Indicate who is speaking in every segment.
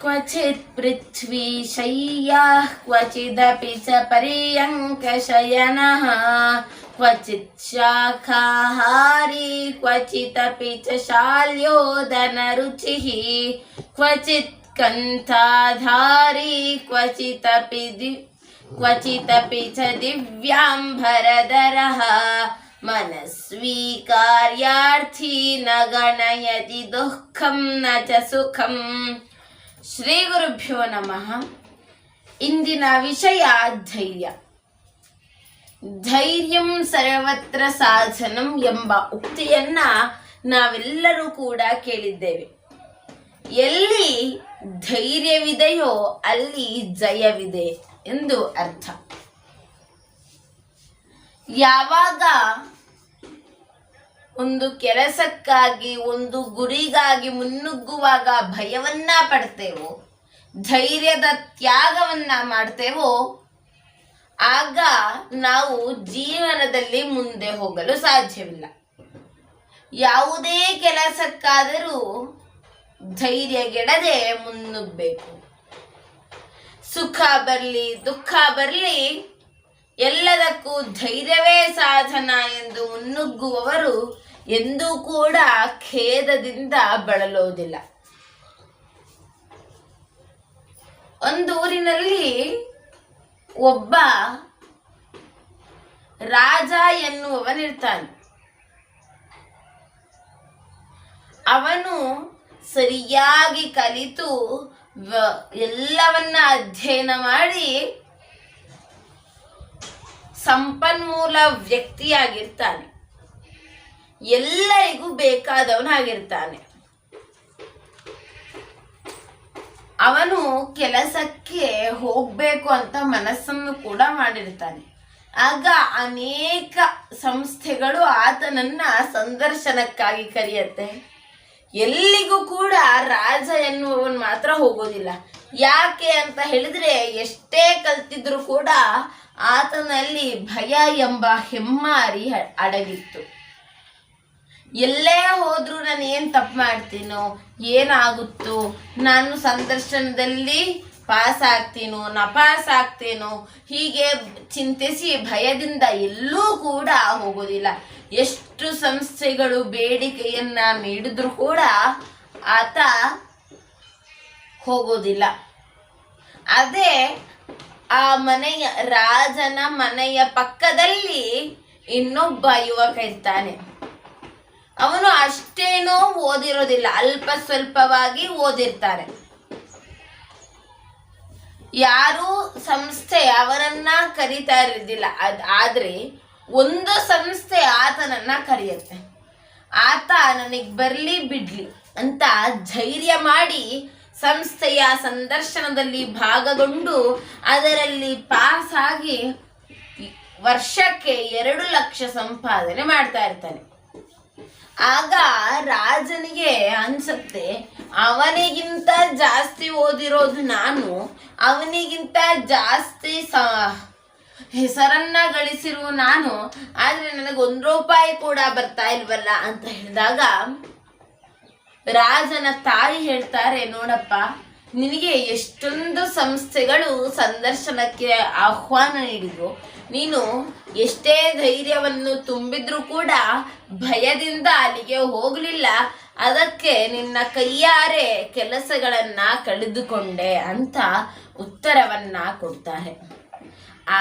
Speaker 1: क्वचित् पृथ्वी शय्याः क्वचिदपि च पर्यङ्कशयनः क्वचित् शाकाहारी क्वचिदपि च शाल्योदनरुचिः क्वचित् कण्ठाधारी क्वचिदपि च दिव्याम्बरधरः मनस्वी कार्यार्थी न गणयति दुःखं न च सुखं. ಶ್ರೀ ಗುರುಭ್ಯೋ ನಮಃ. ಇಂದಿನ ವಿಷಯ ಧೈರ್ಯ. ಧೈರ್ಯಂ ಸರ್ವತ್ರ ಸಾಧನಂ ಎಂಬ ಉಕ್ತಿಯನ್ನ ನಾವೆಲ್ಲರೂ ಕೂಡ ಕೇಳಿದ್ದೇವೆ. ಎಲ್ಲಿ ಧೈರ್ಯವಿದೆಯೋ ಅಲ್ಲಿ ಜಯವಿದೆ ಎಂದು ಅರ್ಥ. ಯಾವಾಗ ಒಂದು ಕೆಲಸಕ್ಕಾಗಿ ಒಂದು ಗುರಿಗಾಗಿ ಮುನ್ನುಗ್ಗುವಾಗ ಭಯವನ್ನ ಪಡ್ತೇವೋ, ಧೈರ್ಯದ ತ್ಯಾಗವನ್ನ ಮಾಡ್ತೇವೋ, ಆಗ ನಾವು ಜೀವನದಲ್ಲಿ ಮುಂದೆ ಹೋಗಲು ಸಾಧ್ಯವಿಲ್ಲ. ಯಾವುದೇ ಕೆಲಸಕ್ಕಾದರೂ ಧೈರ್ಯಗೆಡದೆ ಮುನ್ನುಗ್ಗಬೇಕು. ಸುಖ ಬರಲಿ ದುಃಖ ಬರಲಿ ಎಲ್ಲದಕ್ಕೂ ಧೈರ್ಯವೇ ಸಾಧನ ಎಂದು ಮುನ್ನುಗ್ಗುವವರು ಎಂದೂ ಕೂಡ ಖೇದದಿಂದ ಬಳಲೋದಿಲ್ಲ. ಒಂದೂರಿನಲ್ಲಿ ಒಬ್ಬ ರಾಜ ಎನ್ನುವವನಿರ್ತಾನೆ. ಅವನು ಸರಿಯಾಗಿ ಕಲಿತು ಎಲ್ಲವನ್ನ ಅಧ್ಯಯನ ಮಾಡಿ ಸಂಪನ್ಮೂಲ ವ್ಯಕ್ತಿಯಾಗಿರ್ತಾನೆ. ಎಲ್ಲರಿಗೂ ಬೇಕಾದವನಾಗಿರ್ತಾನೆ. ಅವನು ಕೆಲಸಕ್ಕೆ ಹೋಗ್ಬೇಕು ಅಂತ ಮನಸ್ಸನ್ನು ಕೂಡ ಮಾಡಿರ್ತಾನೆ. ಆಗ ಅನೇಕ ಸಂಸ್ಥೆಗಳು ಆತನನ್ನ ಸಂದರ್ಶನಕ್ಕಾಗಿ ಕರೆಯುತ್ತೆ. ಎಲ್ಲಿಗೂ ಕೂಡ ರಾಜ ಎನ್ನುವವನು ಮಾತ್ರ ಹೋಗೋದಿಲ್ಲ. ಯಾಕೆ ಅಂತ ಹೇಳಿದ್ರೆ, ಎಷ್ಟೇ ಕಲ್ತಿದ್ರು ಕೂಡ ಆತನಲ್ಲಿ ಭಯ ಎಂಬ ಹೆಮ್ಮಾರಿ ಅಡಗಿತ್ತು. ಎಲ್ಲೇ ಹೋದ್ರೂ ನಾನು ಏನು ತಪ್ಪು ಮಾಡ್ತೀನೋ, ಏನಾಗುತ್ತೋ, ನಾನು ಸಂದರ್ಶನದಲ್ಲಿ ಪಾಸ್ ಆಗ್ತೀನೋ ನಪಾಸ್ ಆಗ್ತೇನೋ, ಹೀಗೆ ಚಿಂತಿಸಿ ಭಯದಿಂದ ಎಲ್ಲೂ ಕೂಡ ಹೋಗೋದಿಲ್ಲ. ಎಷ್ಟು ಸಂಸ್ಥೆಗಳು ಬೇಡಿಕೆಯನ್ನ ನೀಡಿದ್ರು ಕೂಡ ಆತ ಹೋಗೋದಿಲ್ಲ. ಅದೇ ಆ ಮನೆಯ ರಾಜನ ಮನೆಯ ಪಕ್ಕದಲ್ಲಿ ಇನ್ನೊಬ್ಬ ಯುವಕ ಇರ್ತಾನೆ. ಅವನು ಅಷ್ಟೇನೋ ಓದಿರೋದಿಲ್ಲ, ಅಲ್ಪ ಸ್ವಲ್ಪವಾಗಿ ಓದಿರ್ತಾರೆ. ಯಾರೂ ಸಂಸ್ಥೆ ಅವನನ್ನ ಕರೀತಾ ಇರೋದಿಲ್ಲ. ಆದ್ರೆ ಒಂದು ಸಂಸ್ಥೆ ಆತನನ್ನ ಕರೆಯುತ್ತೆ. ಆತ ನನಗೆ ಬರ್ಲಿ ಬಿಡ್ಲಿ ಅಂತ ಧೈರ್ಯ ಮಾಡಿ ಸಂಸ್ಥೆಯ ಸಂದರ್ಶನದಲ್ಲಿ ಭಾಗಗೊಂಡು ಅದರಲ್ಲಿ ಪಾಸ್ ಆಗಿ ವರ್ಷಕ್ಕೆ 2 ಲಕ್ಷ ಸಂಪಾದನೆ ಮಾಡ್ತಾ ಇರ್ತಾನೆ. ಆಗ ರಾಜನಿಗೆ ಅನ್ಸುತ್ತೆ, ಅವನಿಗಿಂತ ಜಾಸ್ತಿ ಓದಿರೋದು ನಾನು, ಅವನಿಗಿಂತ ಜಾಸ್ತಿ ಹೆಸರನ್ನ ಗಳಿಸಿರುವ ನಾನು, ಆದ್ರೆ ನನಗೆ 1 ರೂಪಾಯಿ ಕೂಡ ಬರ್ತಾ ಇಲ್ವಲ್ಲ ಅಂತ ಹೇಳಿದಾಗ ರಾಜನ ತಾಯಿ ಹೇಳ್ತಾರೆ, ನೋಡಪ್ಪ, ನಿನಗೆ ಎಷ್ಟೊಂದು ಸಂಸ್ಥೆಗಳು ಸಂದರ್ಶನಕ್ಕೆ ಆಹ್ವಾನ ನೀಡಿದ್ರು, ನೀನು ಎಷ್ಟೇ ಧೈರ್ಯವನ್ನು ತುಂಬಿದ್ರೂ ಕೂಡ ಭಯದಿಂದ ಅಲ್ಲಿಗೆ ಹೋಗಲಿಲ್ಲ. ಅದಕ್ಕೆ ನಿನ್ನ ಕೈಯಾರೆ ಕೆಲಸಗಳನ್ನ ಕಳೆದುಕೊಂಡೆ ಅಂತ ಉತ್ತರವನ್ನ ಕೊಡ್ತಾರೆ.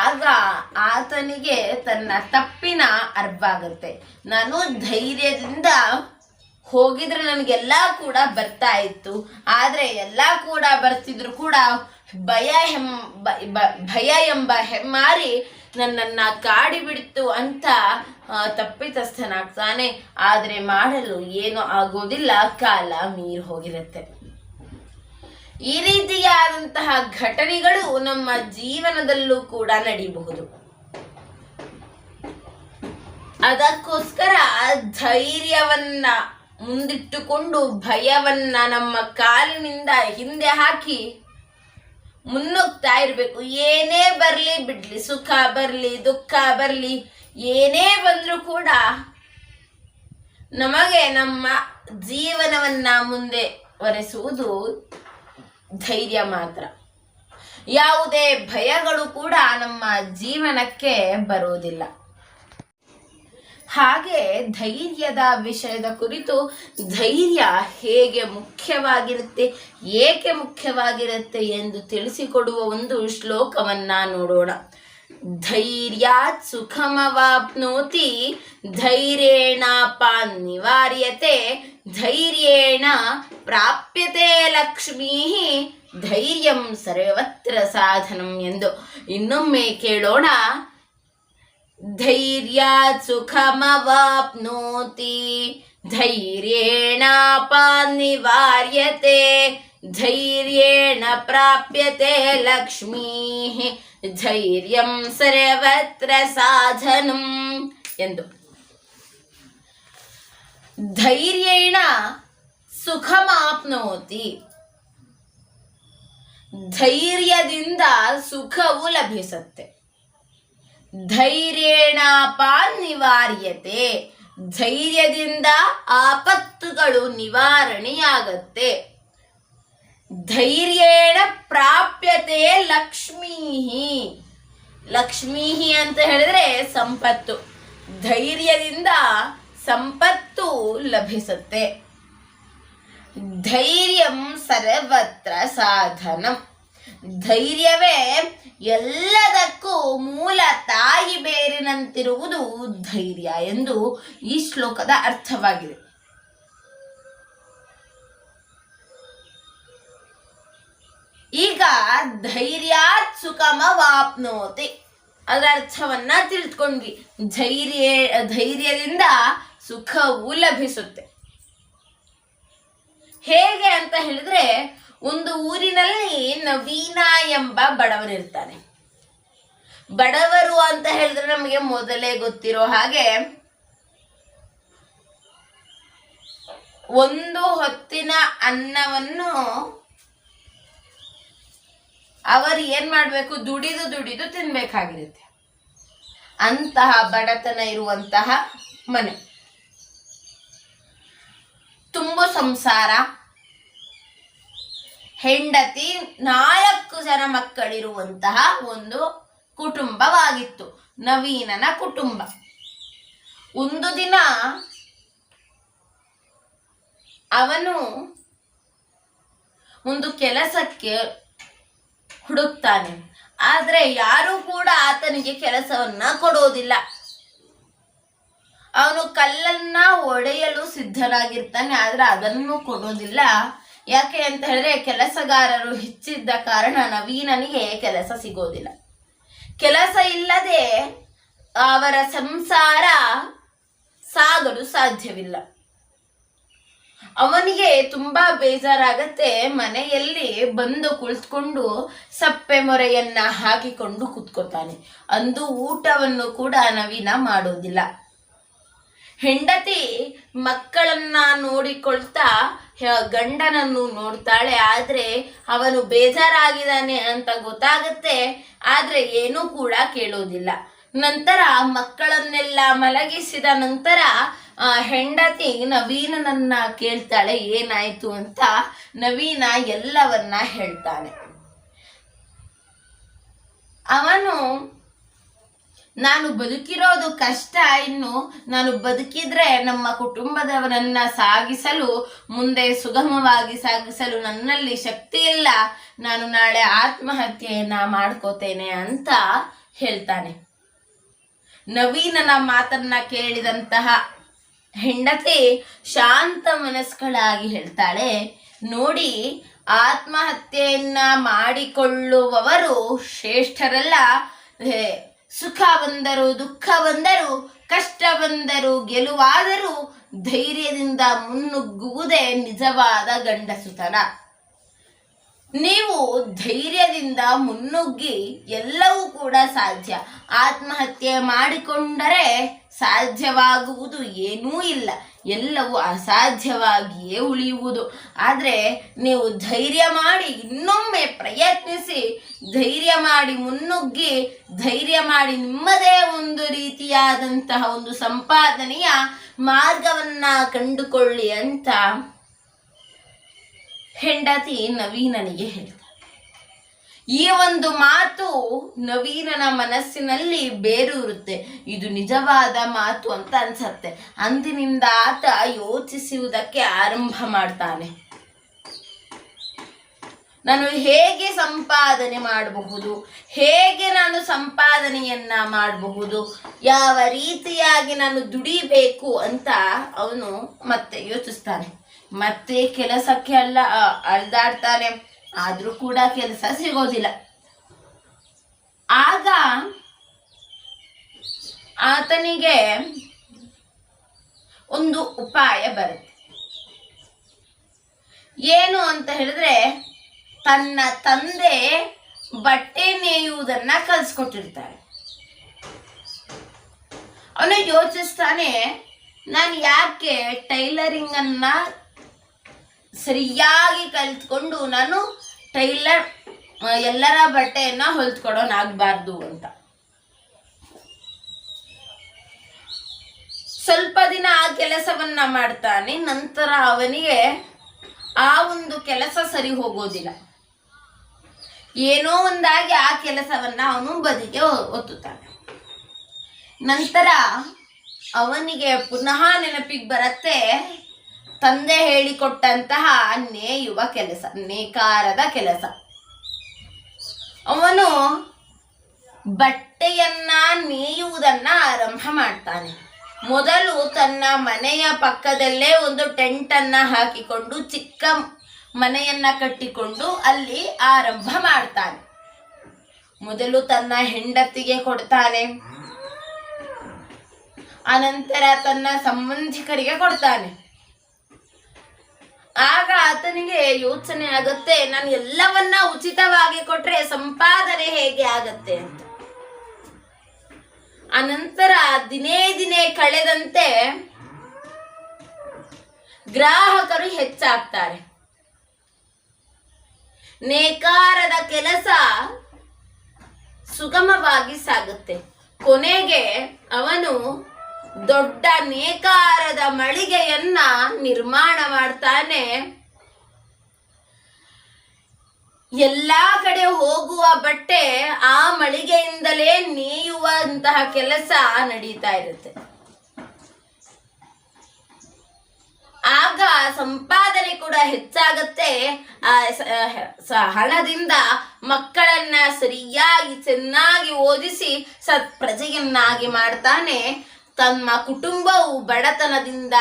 Speaker 1: ಆಗ ಆತನಿಗೆ ತನ್ನ ತಪ್ಪಿನ ಅರ್ಥ ಆಗುತ್ತೆ. ನಾನು ಧೈರ್ಯದಿಂದ ಹೋಗಿದ್ರೆ ನನಗೆಲ್ಲ ಕೂಡ ಬರ್ತಾ ಇತ್ತು, ಆದ್ರೆ ಎಲ್ಲ ಕೂಡ ಬರ್ತಿದ್ರು ಕೂಡ ಭಯ ಎಂಬ ಹೆಮ್ಮಾರಿ ನನ್ನನ್ನ ಕಾಡಿ ಬಿಡ್ತು ಅಂತ ತಪ್ಪಿತಸ್ಥನಾಗ್ತಾನೆ. ಆದ್ರೆ ಮಾಡಲು ಏನು ಆಗೋದಿಲ್ಲ, ಕಾಲ ಮೀರಿ ಹೋಗಿರುತ್ತೆ. ಈ ರೀತಿಯಾದಂತಹ ಘಟನೆಗಳು ನಮ್ಮ ಜೀವನದಲ್ಲೂ ಕೂಡ ನಡೀಬಹುದು. ಅದಕ್ಕೋಸ್ಕರ ಧೈರ್ಯವನ್ನ ಮುಂದಿಟ್ಟುಕೊಂಡು ಭಯವನ್ನ ನಮ್ಮ ಕಾಲಿನಿಂದ ಹಿಂದೆ ಹಾಕಿ ಮುನ್ನುಗ್ತಾ ಇರಬೇಕು. ಏನೇ ಬರಲಿ ಬಿಡ್ಲಿ, ಸುಖ ಬರಲಿ ದುಃಖ ಬರಲಿ, ಏನೇ ಬಂದರೂ ಕೂಡ ನಮಗೆ ನಮ್ಮ ಜೀವನವನ್ನ ಮುಂದೆ ವರೆಸುವುದು ಧೈರ್ಯ ಮಾತ್ರ. ಯಾವುದೇ ಭಯಗಳು ಕೂಡ ನಮ್ಮ ಜೀವನಕ್ಕೆ ಬರುವುದಿಲ್ಲ. ಹಾಗೆ ಧೈರ್ಯದ ವಿಷಯದ ಕುರಿತು ಧೈರ್ಯ ಹೇಗೆ ಮುಖ್ಯವಾಗಿರುತ್ತೆ, ಏಕೆ ಮುಖ್ಯವಾಗಿರುತ್ತೆ ಎಂದು ತಿಳಿಸಿಕೊಡುವ ಒಂದು ಶ್ಲೋಕವನ್ನ ನೋಡೋಣ. ಧೈರ್ಯಾತ್ ಸುಖಮವಾಪ್ನೋತಿ ಧೈರ್ಯೇಣಾಪಾನ್ನಿವಾರ್ಯತೆ ಧೈರ್ಯೇಣ ಪ್ರಾಪ್ಯತೆ ಲಕ್ಷ್ಮೀ ಧೈರ್ಯಂ ಸರ್ವತ್ರ ಸಾಧನಂ ಎಂದು. ಇನ್ನೊಮ್ಮೆ ಕೇಳೋಣ. ಧೈರ್ಯಾತ್ ಸುಖಮವಾಪ್ನೋತಿ ಧೈರ್ಯೇಣಾಪಾನ್ನಿವಾರ್ಯತೆ ಧೈರ್ಯೇಣ ಪ್ರಾಪ್ಯತೆ ಲಕ್ಷ್ಮೀ ಧೈರ್ಯಂ ಸರ್ವತ್ರ ಸಾಧನಂ ಎಂದು. ಧೈರ್ಯೇಣ ಸುಖಮಾಪ್ನೋತಿ, ಧೈರ್ಯದಿಂದ ಸುಖವು ಲಭಿಸುತ್ತೆ. ಧೈರ್ಯೇಣಾಪಾನ್ನಿವಾರ್ಯತೆ, ಧೈರ್ಯದಿಂದ ಆಪತ್ತುಗಳು ನಿವಾರಣೆಯಾಗತ್ತೆ. ಧೈರ್ಯೇಣ ಪ್ರಾಪ್ಯತೆ ಲಕ್ಷ್ಮೀ, ಲಕ್ಷ್ಮೀ ಅಂತ ಹೇಳಿದ್ರೆ ಸಂಪತ್ತು. ಧೈರ್ಯದಿಂದ ಸಂಪತ್ತು ಲಭಿಸುತ್ತೆ. ಧೈರ್ಯಂ ಸರ್ವತ್ರ ಸಾಧನಂ, ಧೈರ್ಯವೇ ಎಲ್ಲದಕ್ಕೂ ಮೂಲ ತಾಯಿ ಬೇರಿನಂತಿರುವುದು ಧೈರ್ಯ ಎಂದು ಈ ಶ್ಲೋಕದ ಅರ್ಥವಾಗಿದೆ. ಈಗ ಧೈರ್ಯಾತ್ ಸುಖಮವಾಪ್ನೋತಿ ಅದರ ಅರ್ಥವನ್ನ ತಿಳ್ಕೊಂಡ್ವಿ. ಧೈರ್ಯದಿಂದ ಸುಖವು ಲಭಿಸುತ್ತೆ. ಹೇಗೆ ಅಂತ ಹೇಳಿದ್ರೆ, ಒಂದು ಊರಿನಲ್ಲಿ ನವೀನ ಎಂಬ ಬಡವನಿರ್ತಾನೆ. ಬಡವರು ಅಂತ ಹೇಳಿದ್ರೆ ನಮಗೆ ಮೊದಲೇ ಗೊತ್ತಿರೋ ಹಾಗೆ ಒಂದು ಹೊತ್ತಿನ ಅನ್ನವನ್ನು ಅವರು ಏನ್ ಮಾಡ್ಬೇಕು, ದುಡಿದು ದುಡಿದು ತಿನ್ಬೇಕಾಗಿರುತ್ತೆ. ಅಂತಹ ಬಡತನ ಇರುವಂತಹ ಮನೆ, ತುಂಬು ಸಂಸಾರ, ಹೆಂಡತಿ, 4 ಜನ ಮಕ್ಕಳಿರುವಂತಹ ಒಂದು ಕುಟುಂಬವಾಗಿತ್ತು, ನವೀನನ ಕುಟುಂಬ. ಒಂದು ದಿನ ಅವನು ಒಂದು ಕೆಲಸಕ್ಕೆ ಹುಡುಕ್ತಾನೆ. ಆದ್ರೆ ಯಾರು ಕೂಡ ಆತನಿಗೆ ಕೆಲಸವನ್ನ ಕೊಡೋದಿಲ್ಲ. ಅವನು ಕಲ್ಲನ್ನ ಒಡೆಯಲು ಸಿದ್ಧನಾಗಿರ್ತಾನೆ, ಆದ್ರೆ ಅದನ್ನು ಕೊಡೋದಿಲ್ಲ. ಯಾಕೆ ಅಂತ ಹೇಳಿದ್ರೆ ಕೆಲಸಗಾರರು ಹೆಚ್ಚಿದ್ದ ಕಾರಣ ನವೀನನಿಗೆ ಕೆಲಸ ಸಿಗೋದಿಲ್ಲ. ಕೆಲಸ ಇಲ್ಲದೆ ಅವರ ಸಂಸಾರ ಸಾಗಲು ಸಾಧ್ಯವಿಲ್ಲ. ಅವನಿಗೆ ತುಂಬಾ ಬೇಜಾರಾಗತ್ತೆ. ಮನೆಯಲ್ಲಿ ಬಂದು ಕುಳಿತುಕೊಂಡು ಸಪ್ಪೆ ಮೊರೆಯನ್ನ ಹಾಕಿಕೊಂಡು ಕುತ್ಕೋತಾನೆ. ಅಂದು ಊಟವನ್ನು ಕೂಡ ನವೀನ ಮಾಡೋದಿಲ್ಲ. ಹೆಂಡತಿ ಮಕ್ಕಳನ್ನ ನೋಡಿಕೊಳ್ತಾ ಗಂಡನನ್ನು ನೋಡ್ತಾಳೆ. ಆದ್ರೆ ಅವನು ಬೇಜಾರಾಗಿದ್ದಾನೆ ಅಂತ ಗೊತ್ತಾಗತ್ತೆ, ಆದ್ರೆ ಏನೂ ಕೂಡ ಕೇಳೋದಿಲ್ಲ. ನಂತರ ಮಕ್ಕಳನ್ನೆಲ್ಲ ಮಲಗಿಸಿದ ನಂತರ ಹೆಂಡತಿ ನವೀನನನ್ನ ಕೇಳ್ತಾಳೆ ಏನಾಯ್ತು ಅಂತ. ನವೀನ ಎಲ್ಲವನ್ನ ಹೇಳ್ತಾನೆ. ಅವನು, ನಾನು ಬದುಕಿರೋದು ಕಷ್ಟ, ಇನ್ನು ನಾನು ಬದುಕಿದ್ರೆ ನಮ್ಮ ಕುಟುಂಬದವರನ್ನ ಸಾಗಿಸಲು, ಮುಂದೆ ಸುಗಮವಾಗಿ ಸಾಗಿಸಲು ನನ್ನಲ್ಲಿ ಶಕ್ತಿ ಇಲ್ಲ, ನಾನು ನಾಳೆ ಆತ್ಮಹತ್ಯೆಯನ್ನ ಮಾಡ್ಕೋತೇನೆ ಅಂತ ಹೇಳ್ತಾನೆ. ನವೀನನ ಮಾತನ್ನ ಕೇಳಿದಂತಹ ಹೆಂಡತಿ ಶಾಂತ ಮನಸ್ಕಳಾಗಿ ಹೇಳ್ತಾಳೆ, ನೋಡಿ, ಆತ್ಮಹತ್ಯೆಯನ್ನ ಮಾಡಿಕೊಳ್ಳುವವರು ಶ್ರೇಷ್ಠರಲ್ಲ. ಸುಖ ಬಂದರು, ದುಃಖ ಬಂದರು, ಕಷ್ಟ ಬಂದರು, ಗೆಲುವಾದರೂ ಧೈರ್ಯದಿಂದ ಮುನ್ನುಗ್ಗುವುದೇ ನಿಜವಾದ ಗಂಡಸುತನ. ನೀವು ಧೈರ್ಯದಿಂದ ಮುನ್ನುಗ್ಗಿ ಎಲ್ಲವೂ ಕೂಡ ಸಾಧ್ಯ. ಆತ್ಮಹತ್ಯೆ ಮಾಡಿಕೊಂಡರೆ ಸಾಧ್ಯವಾಗುವುದು ಏನೂ ಇಲ್ಲ, ಎಲ್ಲವೂ ಅಸಾಧ್ಯವಾಗಿಯೇ ಉಳಿಯುವುದು. ಆದರೆ ನೀವು ಧೈರ್ಯ ಮಾಡಿ ಇನ್ನೊಮ್ಮೆ ಪ್ರಯತ್ನಿಸಿ, ಧೈರ್ಯ ಮಾಡಿ ಮುನ್ನುಗ್ಗಿ, ಧೈರ್ಯ ಮಾಡಿ ನಿಮ್ಮದೇ ಒಂದು ರೀತಿಯಾದಂತಹ ಒಂದು ಸಂಪಾದನೆಯ ಮಾರ್ಗವನ್ನ ಕಂಡುಕೊಳ್ಳಿ ಅಂತ ಹೆಂಡತಿ ನವೀನನಿಗೆ ಹೇಳ್ತಾಳೆ. ಈ ಒಂದು ಮಾತು ನವೀನನ ಮನಸ್ಸಿನಲ್ಲಿ ಬೇರೂರುತ್ತೆ. ಇದು ನಿಜವಾದ ಮಾತು ಅಂತ ಅನ್ಸತ್ತೆ. ಅಂದಿನಿಂದ ಆತ ಯೋಚಿಸುವುದಕ್ಕೆ ಆರಂಭ ಮಾಡ್ತಾನೆ. ನಾನು ಹೇಗೆ ಸಂಪಾದನೆ ಮಾಡಬಹುದು, ಹೇಗೆ ನಾನು ಸಂಪಾದನೆಯನ್ನ ಮಾಡಬಹುದು, ಯಾವ ರೀತಿಯಾಗಿ ನಾನು ದುಡಿಬೇಕು ಅಂತ ಅವನು ಮತ್ತೆ ಯೋಚಿಸ್ತಾನೆ. ಮತ್ತೆ ಕೆಲಸಕ್ಕೆ ಅಲ್ದಾಡ್ತಾನೆ. ಆದ್ರೂ ಕೂಡ ಕೆಲಸ ಸಿಗೋದಿಲ್ಲ. ಆಗ ಆತನಿಗೆ ಒಂದು ಉಪಾಯ ಬರುತ್ತೆ. ಏನು ಅಂತ ಹೇಳಿದ್ರೆ, ತನ್ನ ತಂದೆ ಬಟ್ಟೆ ನೇಯುವುದನ್ನ ಕಲಿಸ್ಕೊಟ್ಟಿರ್ತಾರೆ. ಅವನು ಯೋಚಿಸ್ತಾನೆ, ನಾನು ಯಾಕೆ ಟೈಲರಿಂಗ್ ಅನ್ನ ಸರಿಯಾಗಿ ಕಲಿತ್ಕೊಂಡು ನಾನು ಟೈಲರ್ ಎಲ್ಲರ ಬಟ್ಟೆಯನ್ನ ಹೊಲ್ದ್ಕೊಡೋನಾಗಬಾರ್ದು ಅಂತ. ಸ್ವಲ್ಪ ದಿನ ಆ ಕೆಲಸವನ್ನ ಮಾಡ್ತಾನೆ. ನಂತರ ಅವನಿಗೆ ಆ ಒಂದು ಕೆಲಸ ಸರಿ ಹೋಗೋದಿಲ್ಲ. ಏನೋ ಒಂದಾಗಿ ಆ ಕೆಲಸವನ್ನ ಅವನು ಬದಿಗೆ ಒತ್ತುತ್ತಾನೆ. ನಂತರ ಅವನಿಗೆ ಪುನಃ ನೆನಪಿಗೆ ಬರುತ್ತೆ ತಂದೆ ಹೇಳಿಕೊಟ್ಟಂತಹ ನೇಯುವ ಕೆಲಸ, ನೇಕಾರದ ಕೆಲಸ. ಅವನು ಬಟ್ಟೆಯನ್ನ ನೇಯುವುದನ್ನ ಆರಂಭ ಮಾಡ್ತಾನೆ. ಮೊದಲು ತನ್ನ ಮನೆಯ ಪಕ್ಕದಲ್ಲೇ ಒಂದು ಟೆಂಟ್ ಅನ್ನ ಹಾಕಿಕೊಂಡು ಚಿಕ್ಕ ಮನೆಯನ್ನ ಕಟ್ಟಿಕೊಂಡು ಅಲ್ಲಿ ಆರಂಭ ಮಾಡ್ತಾನೆ. ಮೊದಲು ತನ್ನ ಹೆಂಡತಿಗೆ ಕೊಡ್ತಾನೆ, ಅನಂತರ ತನ್ನ ಸಂಬಂಧಿಕರಿಗೆ ಕೊಡ್ತಾನೆ. ಆಗ ಆತನಿಗೆ ಯೋಚನೆ ಆಗುತ್ತೆ, ನಾನು ಎಲ್ಲವನ್ನ ಉಚಿತವಾಗಿ ಕೊಟ್ರೆ ಸಂಪಾದನೆ ಹೇಗೆ ಆಗತ್ತೆ ಅಂತ. ಅನಂತರ ದಿನೇ ದಿನೇ ಕಳೆದಂತೆ ಗ್ರಾಹಕರು ಹೆಚ್ಚಾಗ್ತಾರೆ. ನೇಕಾರದ ಕೆಲಸ ಸುಗಮವಾಗಿ ಸಾಗುತ್ತೆ. ಕೊನೆಗೆ ಅವನು ದೊಡ್ಡ ನೇಕಾರದ ಮಳಿಗೆಯನ್ನ ನಿರ್ಮಾಣ ಮಾಡ್ತಾನೆ. ಎಲ್ಲಾ ಕಡೆ ಹೋಗುವ ಬಟ್ಟೆ ಆ ಮಳಿಗೆಯಿಂದಲೇ ನೇಯುವಂತಹ ಕೆಲಸ ನಡೀತಾ ಇರುತ್ತೆ. ಆಗ ಸಂಪಾದನೆ ಕೂಡ ಹೆಚ್ಚಾಗತ್ತೆ. ಹಣದಿಂದ ಮಕ್ಕಳನ್ನ ಸರಿಯಾಗಿ ಚೆನ್ನಾಗಿ ಓದಿಸಿ ಸತ್ಪ್ರಜೆಯನ್ನಾಗಿ ಮಾಡ್ತಾನೆ. ತಮ್ಮ ಕುಟುಂಬವು ಬಡತನದಿಂದ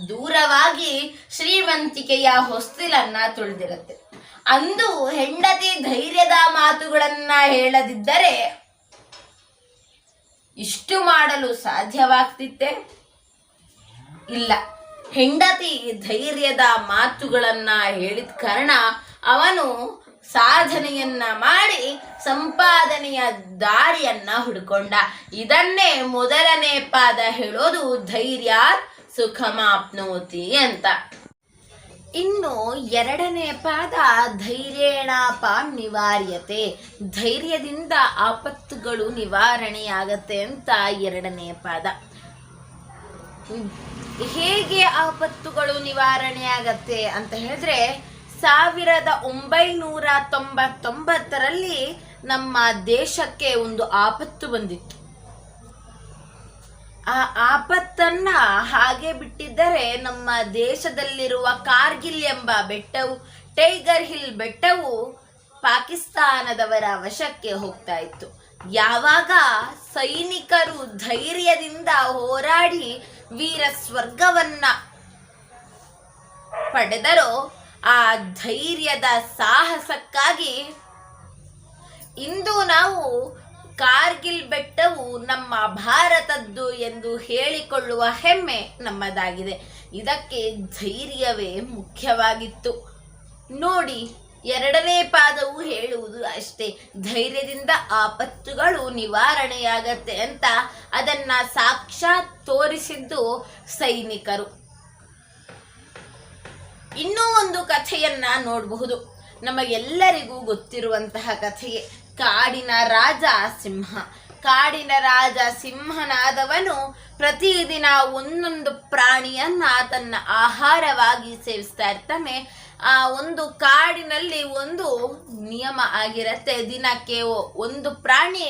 Speaker 1: ದೂರವಾಗಿ ಶ್ರೀಮಂತಿಕೆಯ ಹೊಸ್ತಿಲನ್ನ ತುಳಿದಿರುತ್ತೆ. ಅಂದು ಹೆಂಡತಿ ಧೈರ್ಯದ ಮಾತುಗಳನ್ನ ಹೇಳದಿದ್ದರೆ ಇಷ್ಟು ಮಾಡಲು ಸಾಧ್ಯವಾಗ್ತಿತ್ತೆ? ಇಲ್ಲ. ಹೆಂಡತಿ ಧೈರ್ಯದ ಮಾತುಗಳನ್ನ ಹೇಳಿದ ಕಾರಣ ಅವನು ಸಾಧನೆಯನ್ನ ಮಾಡಿ ಸಂಪಾದನೆಯ ದಾರಿಯನ್ನ ಹುಡ್ಕೊಂಡ. ಇದನ್ನೇ ಮೊದಲನೇ ಪಾದ ಹೇಳೋದು ಧೈರ್ಯ ಸುಖಮಾಪ್ನೋತಿ ಅಂತ. ಇನ್ನು ಎರಡನೇ ಪಾದ ಧೈರ್ಯೇಣಾಪ ನಿವಾರ್ಯತೆ, ಧೈರ್ಯದಿಂದ ಆಪತ್ತುಗಳು ನಿವಾರಣೆಯಾಗತ್ತೆ ಅಂತ ಎರಡನೇ ಪಾದ. ಹೇಗೆ ಆಪತ್ತುಗಳು ನಿವಾರಣೆಯಾಗತ್ತೆ ಅಂತ ಹೇಳಿದ್ರೆ, 1999ರಲ್ಲಿ ನಮ್ಮ ದೇಶಕ್ಕೆ ಒಂದು ಆಪತ್ತು ಬಂದಿತ್ತು. ಆ ಆಪತ್ತನ್ನ ಹಾಗೆ ಬಿಟ್ಟಿದ್ದರೆ ನಮ್ಮ ದೇಶದಲ್ಲಿರುವ ಕಾರ್ಗಿಲ್ ಎಂಬ ಬೆಟ್ಟವು, ಟೈಗರ್ ಹಿಲ್ ಬೆಟ್ಟವು ಪಾಕಿಸ್ತಾನದವರ ವಶಕ್ಕೆ ಹೋಗ್ತಾ ಇತ್ತು. ಯಾವಾಗ ಸೈನಿಕರು ಧೈರ್ಯದಿಂದ ಹೋರಾಡಿ ವೀರ ಸ್ವರ್ಗವನ್ನ ಪಡೆದರೋ, ಆ ಧೈರ್ಯದ ಸಾಹಸಕ್ಕಾಗಿ ಇಂದು ನಾವು ಕಾರ್ಗಿಲ್ ಬೆಟ್ಟವು ನಮ್ಮ ಭಾರತದ್ದು ಎಂದು ಹೇಳಿಕೊಳ್ಳುವ ಹೆಮ್ಮೆ ನಮ್ಮದಾಗಿದೆ. ಇದಕ್ಕೆ ಧೈರ್ಯವೇ ಮುಖ್ಯವಾಗಿತ್ತು. ನೋಡಿ, ಎರಡನೇ ಪಾದವು ಹೇಳುವುದು ಅಷ್ಟೇ, ಧೈರ್ಯದಿಂದ ಆಪತ್ತುಗಳು ನಿವಾರಣೆಯಾಗತ್ತೆ ಅಂತ. ಅದನ್ನ ಸಾಕ್ಷಾತ್ ತೋರಿಸಿದ್ದು ಸೈನಿಕರು. ಇನ್ನೂ ಒಂದು ಕಥೆಯನ್ನ ನೋಡಬಹುದು. ನಮಗೆಲ್ಲರಿಗೂ ಗೊತ್ತಿರುವಂತಹ ಕಥೆಯೇ ಕಾಡಿನ ರಾಜ ಸಿಂಹ. ಕಾಡಿನ ರಾಜ ಸಿಂಹನಾದವನು ಪ್ರತಿದಿನ ಒಂದೊಂದು ಪ್ರಾಣಿಯನ್ನ ತನ್ನ ಆಹಾರವಾಗಿ ಸೇವಿಸ್ತಾ ಇರ್ತಾನೆ. ಆ ಒಂದು ಕಾಡಿನಲ್ಲಿ ಒಂದು ನಿಯಮ ಆಗಿರತ್ತೆ, ದಿನಕ್ಕೆ ಒಂದು ಪ್ರಾಣಿ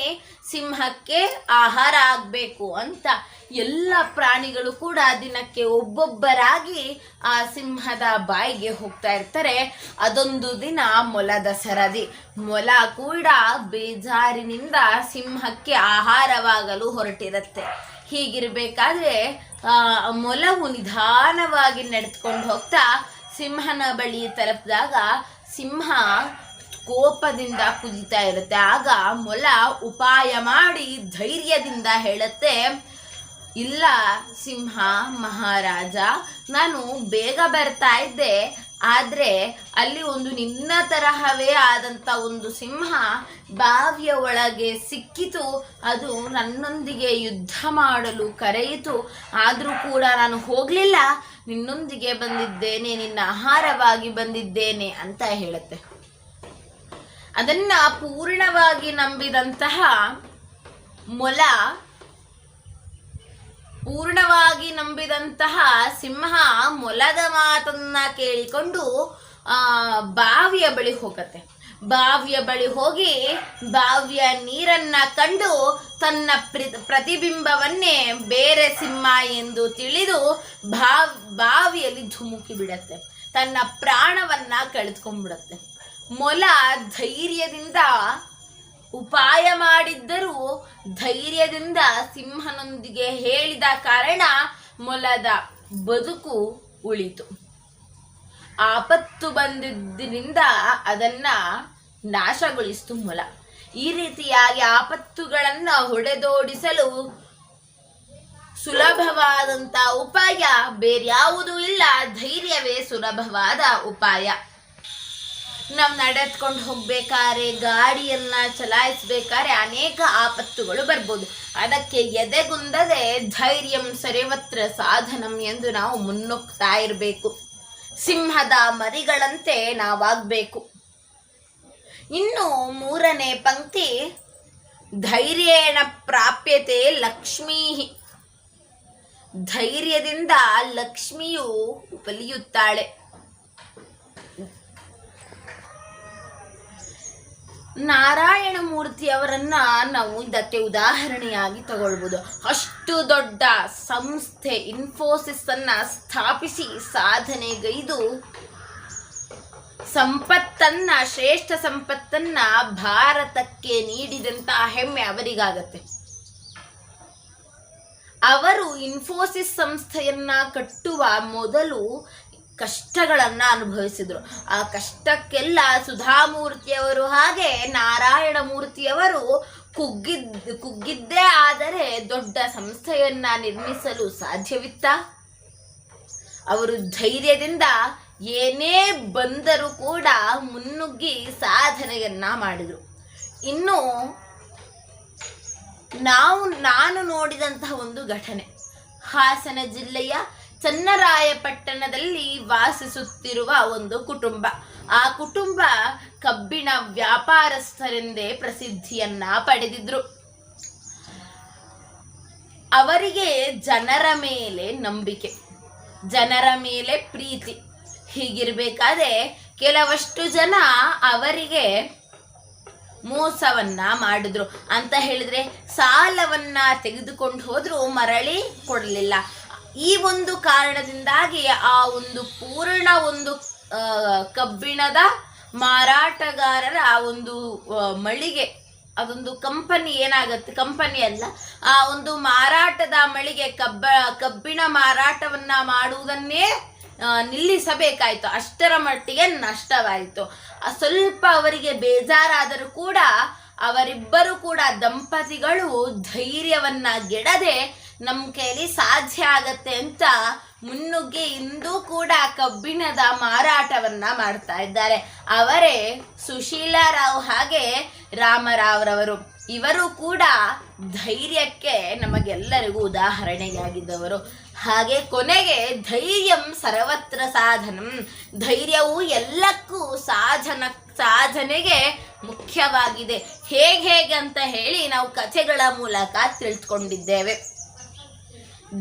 Speaker 1: ಸಿಂಹಕ್ಕೆ ಆಹಾರ ಆಗಬೇಕು ಅಂತ. ಎಲ್ಲ ಪ್ರಾಣಿಗಳು ಕೂಡ ದಿನಕ್ಕೆ ಒಬ್ಬೊಬ್ಬರಾಗಿ ಆ ಸಿಂಹದ ಬಾಯಿಗೆ ಹೋಗ್ತಾ ಇರ್ತಾರೆ. ಅದೊಂದು ದಿನ ಮೊಲದ ಸರದಿ. ಮೊಲ ಕೂಡ ಬೇಜಾರಿನಿಂದ ಸಿಂಹಕ್ಕೆ ಆಹಾರವಾಗಲು ಹೊರಟಿರುತ್ತೆ. ಹೀಗಿರ್ಬೇಕಾದ್ರೆ ಮೊಲವು ನಿಧಾನವಾಗಿ ನಡೆದುಕೊಂಡು ಹೋಗ್ತಾ ಸಿಂಹನ ಬಳಿ ತಲುಪಿದಾಗ ಸಿಂಹ ಕೋಪದಿಂದ ಕುದಿತಾ ಇರುತ್ತೆ. ಆಗ ಮೊಲ ಉಪಾಯ ಮಾಡಿ ಧೈರ್ಯದಿಂದ ಹೇಳುತ್ತೆ, ಇಲ್ಲ ಸಿಂಹ ಮಹಾರಾಜ, ನಾನು ಬೇಗ ಬರ್ತಾ ಇದ್ದೆ, ಆದರೆ ಅಲ್ಲಿ ಒಂದು ನಿನ್ನ ತರಹವೇ ಆದಂಥ ಒಂದು ಸಿಂಹ ಬಾವಿಯ ಒಳಗೆ ಸಿಕ್ಕಿತು. ಅದು ನನ್ನೊಂದಿಗೆ ಯುದ್ಧ ಮಾಡಲು ಕರೆಯಿತು, ಆದರೂ ಕೂಡ ನಾನು ಹೋಗಲಿಲ್ಲ, ನಿನ್ನೊಂದಿಗೆ ಬಂದಿದ್ದೇನೆ, ನಿನ್ನ ಆಹಾರವಾಗಿ ಬಂದಿದ್ದೇನೆ ಅಂತ ಹೇಳುತ್ತೆ. ಅದನ್ನ ಪೂರ್ಣವಾಗಿ ನಂಬಿದಂತಹ ಮೊಲ, ಪೂರ್ಣವಾಗಿ ನಂಬಿದಂತಹ ಸಿಂಹ ಮೊಲದ ಮಾತನ್ನ ಕೇಳಿಕೊಂಡು ಬಾವಿಯ ಬಳಿ ಹೋಗತ್ತೆ. ಬಾವಿಯ ಬಳಿ ಹೋಗಿ ಬಾವಿಯ ನೀರನ್ನ ಕಂಡು ತನ್ನ ಪ್ರತಿಬಿಂಬವನ್ನೇ ಬೇರೆ ಸಿಂಹ ಎಂದು ತಿಳಿದು ಬಾವಿಯಲ್ಲಿ ಧುಮುಕಿ ಬಿಡತ್ತೆ. ತನ್ನ ಪ್ರಾಣವನ್ನ ಕಳೆದುಕೊಂಡ್ಬಿಡತ್ತೆ. ಮೊಲ ಧೈರ್ಯದಿಂದ ಉಪಾಯ ಮಾಡಿದ್ದರೂ ಧೈರ್ಯದಿಂದ ಸಿಂಹನೊಂದಿಗೆ ಹೇಳಿದ ಕಾರಣ ಮೊಲದ ಬದುಕು ಉಳಿತು. ಆಪತ್ತು ಬಂದಿದ್ದರಿಂದ ಅದನ್ನ ನಾಶಗೊಳಿಸಿತು ಮೊಲ. ಈ ರೀತಿಯಾಗಿ ಆಪತ್ತುಗಳನ್ನ ಹೊಡೆದೋಡಿಸಲು ಸುಲಭವಾದಂತ ಉಪಾಯ ಬೇರ್ಯಾವುದೂ ಇಲ್ಲ, ಧೈರ್ಯವೇ ಸುಲಭವಾದ ಉಪಾಯ. ನಾವು ನಡೆದುಕೊಂಡು ಹೋಗ್ಬೇಕಾದ್ರೆ, ಗಾಡಿಯನ್ನ ಚಲಾಯಿಸಬೇಕಾದ್ರೆ ಅನೇಕ ಆಪತ್ತುಗಳು ಬರ್ಬೋದು. ಅದಕ್ಕೆ ಎದೆಗುಂದದೆ ಧೈರ್ಯಂ ಸರ್ವತ್ರ ಸಾಧನಂ ಎಂದು ನಾವು ಮುನ್ನುಗ್ತಾ ಇರಬೇಕು. ಸಿಂಹದ ಮರಿಗಳಂತೆ ನಾವಾಗಬೇಕು. ಇನ್ನು 3ನೇ ಪಂಕ್ತಿ, ಧೈರ್ಯೇಣ ಪ್ರಾಪ್ಯತೆ ಲಕ್ಷ್ಮೀ. ಧೈರ್ಯದಿಂದ ಲಕ್ಷ್ಮಿಯು ಒಲಿಯುತ್ತಾಳೆ. ನಾರಾಯಣ ಮೂರ್ತಿಯವರನ್ನ ನಾವು ಇದಕ್ಕೆ ಉದಾಹರಣೆಯಾಗಿ ತಗೊಳ್ಬೋದು. ಅಷ್ಟು ದೊಡ್ಡ ಸಂಸ್ಥೆ ಇನ್ಫೋಸಿಸ್ ಅನ್ನ ಸ್ಥಾಪಿಸಿ ಸಾಧನೆಗೈದು ಸಂಪತ್ತನ್ನ, ಶ್ರೇಷ್ಠ ಸಂಪತ್ತನ್ನ ಭಾರತಕ್ಕೆ ನೀಡಿದಂತಹ ಹೆಮ್ಮೆ ಅವರಿಗಾಗತ್ತೆ. ಅವರು ಇನ್ಫೋಸಿಸ್ ಸಂಸ್ಥೆಯನ್ನ ಕಟ್ಟುವ ಮೊದಲು ಕಷ್ಟಗಳನ್ನ ಅನುಭವಿಸಿದ್ರು. ಆ ಕಷ್ಟಕ್ಕೆಲ್ಲ ಸುಧಾಮೂರ್ತಿಯವರು ಹಾಗೆ ನಾರಾಯಣ ಮೂರ್ತಿಯವರು ಕುಗ್ಗಿದ್ದೇ ಆದರೆ ದೊಡ್ಡ ಸಂಸ್ಥೆಯನ್ನ ನಿರ್ಮಿಸಲು ಸಾಧ್ಯವಿತ್ತ? ಅವರು ಧೈರ್ಯದಿಂದ ಏನೇ ಬಂದರೂ ಕೂಡ ಮುನ್ನುಗ್ಗಿ ಸಾಧನೆಯನ್ನ ಮಾಡಿದ್ರು. ಇನ್ನು ನಾನು ನೋಡಿದಂತಹ ಒಂದು ಘಟನೆ, ಹಾಸನ ಜಿಲ್ಲೆಯ ಚನ್ನರಾಯಪಟ್ಟಣದಲ್ಲಿ ವಾಸಿಸುತ್ತಿರುವ ಒಂದು ಕುಟುಂಬ. ಆ ಕುಟುಂಬ ಕಬ್ಬಿಣ ವ್ಯಾಪಾರಸ್ಥರೆಂದೇ ಪ್ರಸಿದ್ಧಿಯನ್ನ ಪಡೆದಿದ್ರು. ಅವರಿಗೆ ಜನರ ಮೇಲೆ ನಂಬಿಕೆ, ಜನರ ಮೇಲೆ ಪ್ರೀತಿ. ಹೀಗಿರ್ಬೇಕಾದ್ರೆ ಕೆಲವಷ್ಟು ಜನ ಅವರಿಗೆ ಮೋಸವನ್ನ ಮಾಡಿದ್ರು. ಅಂತ ಹೇಳಿದ್ರೆ ಸಾಲವನ್ನ ತೆಗೆದುಕೊಂಡು ಹೋದ್ರು, ಮರಳಿ ಕೊಡಲಿಲ್ಲ. ಈ ಒಂದು ಕಾರಣದಿಂದಾಗಿ ಆ ಒಂದು ಪೂರ್ಣ ಒಂದು ಕಬ್ಬಿಣದ ಮಾರಾಟಗಾರರ ಒಂದು ಮಳಿಗೆ, ಅದೊಂದು ಕಂಪನಿ ಏನಾಗುತ್ತೆ, ಕಂಪನಿ ಅಲ್ಲ, ಆ ಒಂದು ಮಾರಾಟದ ಮಳಿಗೆ ಕಬ್ಬಿಣ ಮಾರಾಟವನ್ನ ಮಾಡುವುದನ್ನೇ ನಿಲ್ಲಿಸಬೇಕಾಯಿತು. ಅಷ್ಟರ ಮಟ್ಟಿಗೆ ನಷ್ಟವಾಯಿತು. ಸ್ವಲ್ಪ ಅವರಿಗೆ ಬೇಜಾರಾದರೂ ಕೂಡ ಅವರಿಬ್ಬರು ಕೂಡ ದಂಪತಿಗಳು ಧೈರ್ಯವನ್ನ ಗೆಡದೆ ನಮ್ಮ ಕೈಲಿ ಸಾಧ್ಯ ಆಗತ್ತೆ ಅಂತ ಮುನ್ನುಗ್ಗಿ ಇಂದು ಕೂಡ ಕಬ್ಬಿಣದ ಮಾರಾಟವನ್ನ ಮಾಡ್ತಾ ಇದ್ದಾರೆ. ಅವರೇ ಸುಶೀಲಾರಾವ್ ಹಾಗೆ ರಾಮರಾವ್ರವರು. ಇವರು ಕೂಡ ಧೈರ್ಯಕ್ಕೆ ನಮಗೆಲ್ಲರಿಗೂ ಉದಾಹರಣೆಯಾಗಿದ್ದವರು. ಹಾಗೆ ಕೊನೆಗೆ ಧೈರ್ಯಂ ಸರ್ವತ್ರ ಸಾಧನಂ, ಧೈರ್ಯವು ಎಲ್ಲಕ್ಕೂ ಸಾಧನೆಗೆ ಮುಖ್ಯವಾಗಿದೆ. ಹೇಗೆ ಅಂತ ಹೇಳಿ ನಾವು ಕಥೆಗಳ ಮೂಲಕ ತಿಳಿದುಕೊಂಡಿದ್ದೇವೆ.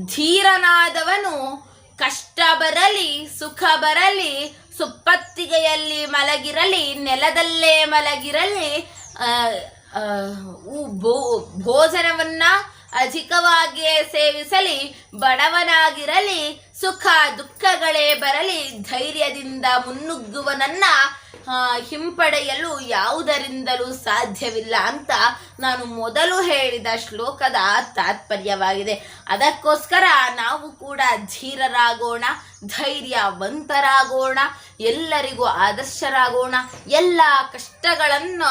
Speaker 1: ಧೀರನಾದವನು ಕಷ್ಟ ಬರಲಿ ಸುಖ ಬರಲಿ, ಸುಪ್ಪತ್ತಿಗೆಯಲ್ಲಿ ಮಲಗಿರಲಿ ನೆಲದಲ್ಲೇ ಮಲಗಿರಲಿ, ಭೋಜನವನ್ನ ಅಧಿಕವಾಗಿಯೇ ಸೇವಿಸಲಿ, ಬಡವನಾಗಿರಲಿ, ಸುಖ ದುಃಖಗಳೇ ಬರಲಿ, ಧೈರ್ಯದಿಂದ ಮುನ್ನುಗ್ಗುವನನ್ನ ಹಿಂಪಡೆಯಲು ಯಾವುದರಿಂದಲೂ ಸಾಧ್ಯವಿಲ್ಲ ಅಂತ ನಾನು ಮೊದಲು ಹೇಳಿದ ಶ್ಲೋಕದ ತಾತ್ಪರ್ಯವಾಗಿದೆ. ಅದಕ್ಕೋಸ್ಕರ ನಾವು ಕೂಡ ಧೀರರಾಗೋಣ, ಧೈರ್ಯವಂತರಾಗೋಣ, ಎಲ್ಲರಿಗೂ ಆದರ್ಶರಾಗೋಣ, ಎಲ್ಲ ಕಷ್ಟಗಳನ್ನು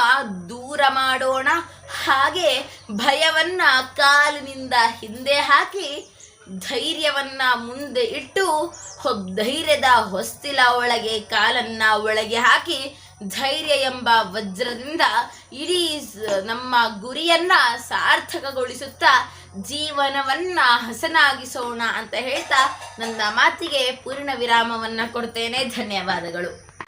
Speaker 1: ದೂರ ಮಾಡೋಣ. ಹಾಗೆ ಭಯವನ್ನ ಕಾಲಿನಿಂದ ಹಿಂದೆ ಹಾಕಿ ಧೈರ್ಯವನ್ನ ಮುಂದೆ ಇಟ್ಟು ಧೈರ್ಯದ ಹೊಸ್ತಿಲ ಒಳಗೆ ಕಾಲನ್ನ ಒಳಗೆ ಹಾಕಿ ಧೈರ್ಯ ಎಂಬ ವಜ್ರದಿಂದ ಇಡೀ ನಮ್ಮ ಗುರಿಯನ್ನ ಸಾರ್ಥಕಗೊಳಿಸುತ್ತಾ ಜೀವನವನ್ನ ಹಸನಾಗಿಸೋಣ ಅಂತ ಹೇಳ್ತಾ ನನ್ನ ಮಾತಿಗೆ ಪೂರ್ಣ ವಿರಾಮವನ್ನ ಕೊಡ್ತೇನೆ. ಧನ್ಯವಾದಗಳು.